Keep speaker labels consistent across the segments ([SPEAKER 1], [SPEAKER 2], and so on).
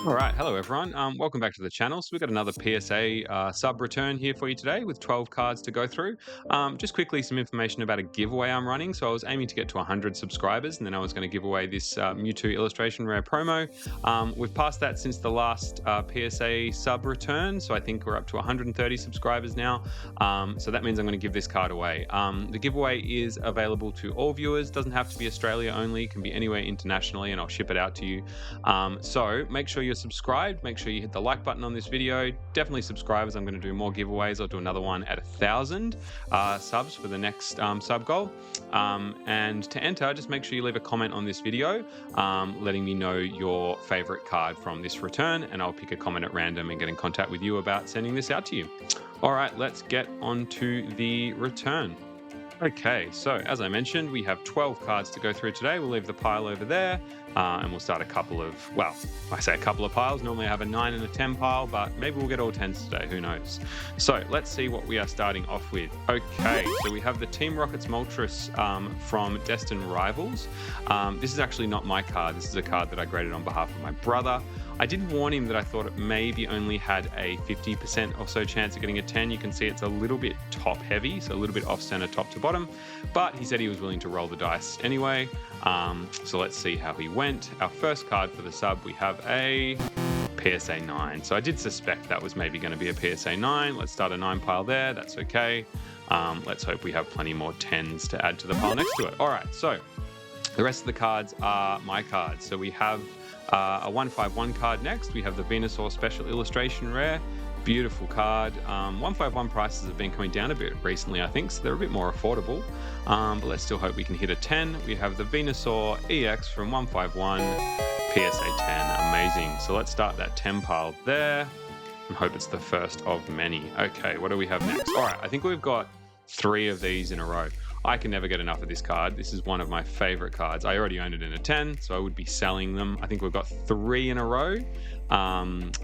[SPEAKER 1] All right, hello everyone. Welcome back to the channel. So we've got another PSA sub return here for you today with 12 cards to go through. Just quickly, some information about a giveaway I'm running. So I was aiming to get to 100 subscribers, and then I was going to give away this Mewtwo illustration rare promo. We've passed that since the last PSA sub return, so I think we're up to 130 subscribers now. So that means I'm going to give this card away. The giveaway is available to all viewers. Doesn't have to be Australia only; can be anywhere internationally, and I'll ship it out to you. So make sure you're subscribed. Make sure you hit the like button on this video. Definitely subscribe, as I'm going to do more giveaways. I'll do another one at 1,000 subs for the next sub goal. And to enter, just make sure you leave a comment on this video letting me know your favorite card from this return, and I'll pick a comment at random and get in contact with you about sending this out to you. All right, let's get on to the return. Okay, so as I mentioned, we have 12 cards to go through today. We'll leave the pile over there, and we'll start a couple of, well, I say a couple of piles. Normally I have a 9 and a 10 pile, but maybe we'll get all 10s today, who knows. So let's see what we are starting off with. Okay, so we have the Team Rockets Moltres from Destined Rivals. This is actually not my card. This is a card that I graded on behalf of my brother. I did warn him that I thought it maybe only had a 50% or so chance of getting a 10. You can see it's a little bit top heavy, so a little bit off center top to bottom, but he said he was willing to roll the dice anyway. So let's see how he went. Our first card for the sub, we have a PSA 9. So I did suspect that was maybe going to be a PSA 9. Let's start a 9 pile there. That's okay. Let's hope we have plenty more 10s to add to the pile next to it. All right, so the rest of the cards are my cards. So we have a 151 card next. We have the Venusaur Special Illustration Rare. Beautiful card. 151 prices have been coming down a bit recently, I think, so they're a bit more affordable. But let's still hope we can hit a 10. We have the Venusaur EX from 151, PSA 10. Amazing. So let's start that 10 pile there and hope it's the first of many. Okay, what do we have next? All right, I think we've got 3 of these in a row. I can never get enough of this card. This is one of my favorite cards. I already owned it in a 10, so I would be selling them. I think we've got 3 in a row.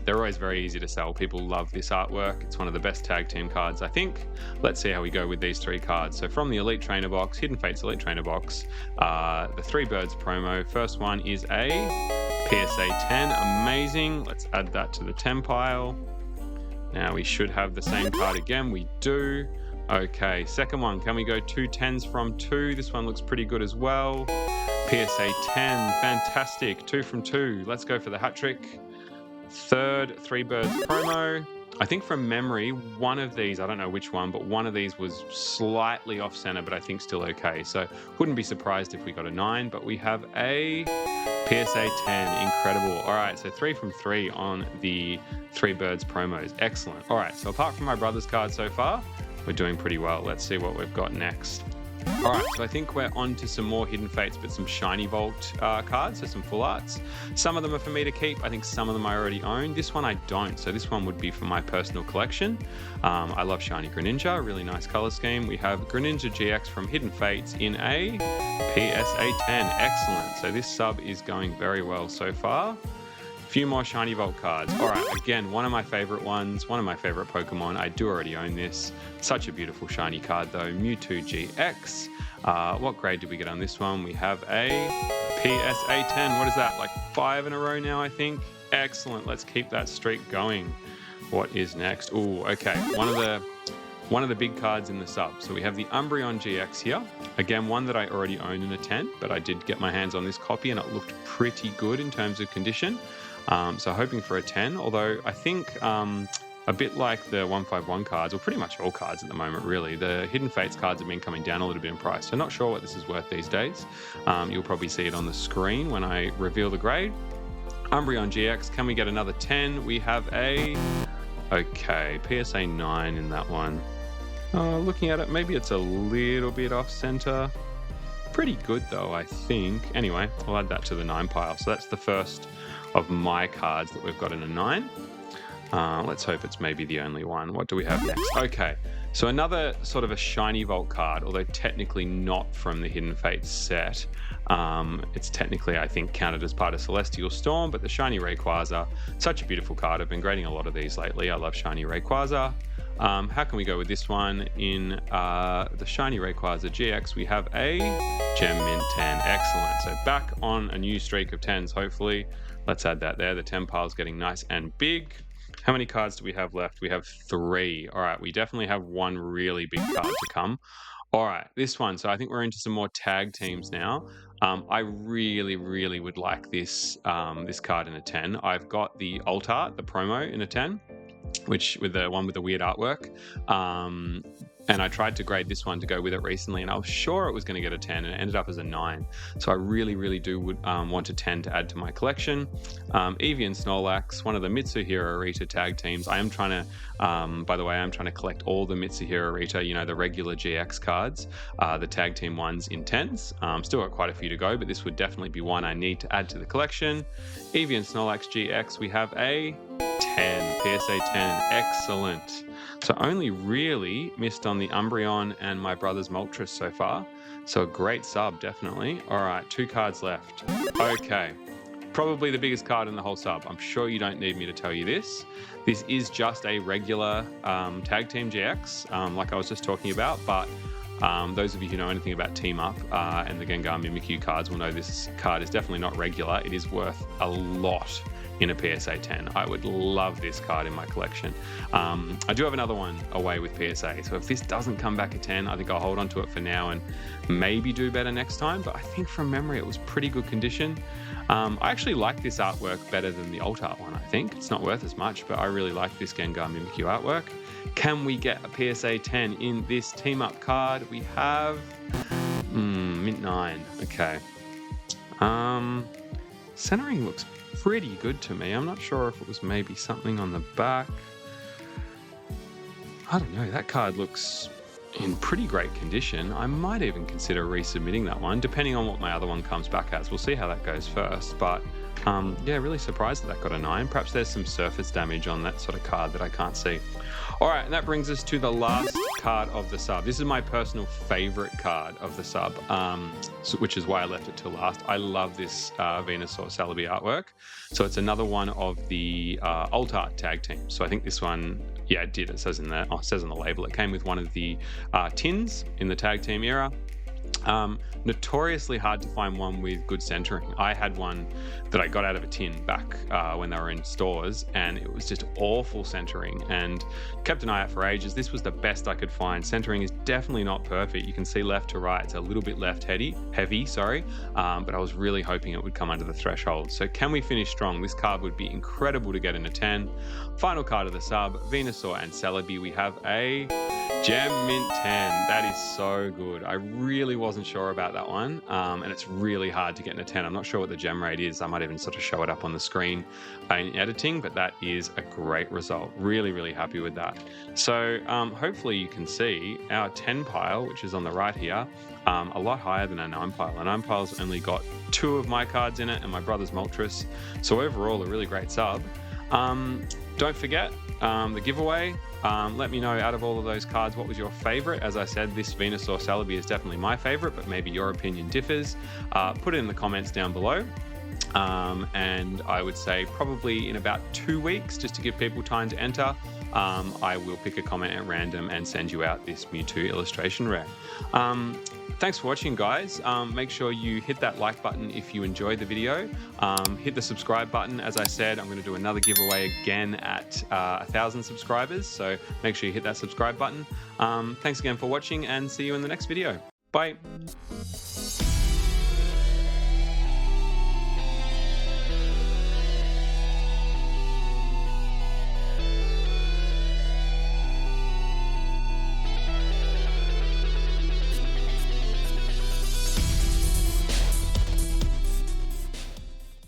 [SPEAKER 1] They're always very easy to sell. People love this artwork. It's one of the best tag team cards, I think. Let's see how we go with these 3 cards. So from the Elite Trainer box, Hidden Fates Elite Trainer box, the 3 Birds promo. First one is a PSA 10. Amazing. Let's add that to the 10 pile. Now we should have the same card again. We do. Okay, second one, can we go 2 10s from 2? This one looks pretty good as well. PSA 10, fantastic, 2 from 2. Let's go for the hat trick. Third, 3 Birds promo. I think from memory, one of these, I don't know which one, but one of these was slightly off center, but I think still okay. So wouldn't be surprised if we got a 9, but we have a PSA 10, incredible. All right, so 3 from 3 on the 3 Birds promos, excellent. All right, so apart from my brother's card so far, we're doing pretty well. Let's see what we've got next. All right, so I think we're on to some more Hidden Fates, but some Shiny Vault cards, so some full arts. Some of them are for me to keep. I think some of them I already own. This one I don't, so this one would be for my personal collection. I love Shiny Greninja, really nice color scheme. We have Greninja GX from Hidden Fates in a PSA 10, excellent. So this sub is going very well so far. Few more Shiny Vault cards. All right, again, one of my favorite ones, one of my favorite Pokemon. I do already own this. Such a beautiful shiny card though, Mewtwo GX. What grade did we get on this one? We have a PSA 10. What is that, like 5 in a row now, I think? Excellent, let's keep that streak going. What is next? Ooh, okay, one of the big cards in the sub. So we have the Umbreon GX here. Again, one that I already own in a 10, but I did get my hands on this copy and it looked pretty good in terms of condition. So hoping for a 10, although I think a bit like the 151 cards, or pretty much all cards at the moment really, the Hidden Fates cards have been coming down a little bit in price. So not sure what this is worth these days. You'll probably see it on the screen when I reveal the grade. Umbreon GX, can we get another 10? We have a, okay, PSA 9 in that one. Looking at it, maybe it's a little bit off center. Pretty good though, I think. Anyway, I'll add that to the 9 pile. So that's the first of my cards that we've got in a 9. Let's hope it's maybe the only one. What do we have next? Okay, so another sort of a Shiny Vault card, although technically not from the Hidden Fates set. It's technically, I think, counted as part of Celestial Storm, but the Shiny Rayquaza, such a beautiful card. I've been grading a lot of these lately. I love Shiny Rayquaza. How can we go with this one? In the Shiny Rayquaza GX, we have a Gem Mint 10. Excellent. So back on a new streak of 10s, hopefully. Let's add that there. The 10 pile's getting nice and big. How many cards do we have left? We have 3. All right, we definitely have one really big card to come. All right, this one. So I think we're into some more tag teams now. I really, really would like this this card in a 10. I've got the alt art, the promo in a 10, which with the one with the weird artwork. And I tried to grade this one to go with it recently, and I was sure it was going to get a 10, and it ended up as a 9. So I really, really do want a 10 to add to my collection. Eevee and Snorlax, one of the Mitsuhiro Rita tag teams. I am trying to, by the way, I'm trying to collect all the Mitsuhiro Rita, you know, the regular GX cards, the tag team ones in 10s. Still got quite a few to go, but this would definitely be one I need to add to the collection. Eevee and Snorlax GX, we have a 10, PSA 10, excellent. So only really missed on the Umbreon and my brother's Moltres so far. So a great sub, definitely. All right, 2 cards left. Okay, probably the biggest card in the whole sub. I'm sure you don't need me to tell you this. This is just a regular Tag Team GX, like I was just talking about, but those of you who know anything about Team Up and the Gengar Mimikyu cards will know this card is definitely not regular. It is worth a lot in a PSA 10. I would love this card in my collection. I do have another one away with PSA, so if this doesn't come back a 10, I think I'll hold on to it for now and maybe do better next time, but I think from memory it was pretty good condition. I actually like this artwork better than the alt art one, I think. It's not worth as much, but I really like this Gengar Mimikyu artwork. Can we get a PSA 10 in this Team Up card? We have mint 9. Okay. Centering looks pretty good to me. I'm not sure if it was maybe something on the back. I don't know. That card looks in pretty great condition. I might even consider resubmitting that one, depending on what my other one comes back as. We'll see how that goes first. But yeah, really surprised that got a 9. Perhaps there's some surface damage on that sort of card that I can't see. All right, and that brings us to the last card of the sub. This is my personal favorite card of the sub, which is why I left it till last. I love this Venusaur Celebi artwork. So it's another one of the alt art tag teams. So I think this one, yeah, it did. It says in there, it says on the label, it came with one of the tins in the tag team era. Notoriously hard to find one with good centering. I had one that I got out of a tin back when they were in stores, and it was just awful centering, and kept an eye out for ages. This was the best I could find. Centering is definitely not perfect. You can see left to right, it's a little bit left heavy, but I was really hoping it would come under the threshold. So can we finish strong? This card would be incredible to get in a 10. Final card of the sub, Venusaur and Celebi. We have a Gem Mint 10. That is so good. I really wasn't sure about that one, and it's really hard to get in a 10. I'm not sure what the gem rate is. I might even sort of show it up on the screen in editing, but that is a great result. Really, really happy with that. So hopefully you can see our 10 pile, which is on the right here, a lot higher than our 9 pile. Our 9 pile's only got 2 of my cards in it and my brother's Moltres. So overall, a really great sub. Don't forget the giveaway. Let me know, out of all of those cards, what was your favorite? As I said, this Venusaur Celebi is definitely my favorite, but maybe your opinion differs. Put it in the comments down below. And I would say probably in about 2 weeks, just to give people time to enter, I will pick a comment at random and send you out this Mewtwo illustration rare. Thanks for watching, guys. Make sure you hit that like button if you enjoyed the video. Hit the subscribe button. As I said, I'm going to do another giveaway again at 1,000 subscribers, so make sure you hit that subscribe button. Thanks again for watching, and see you in the next video. Bye.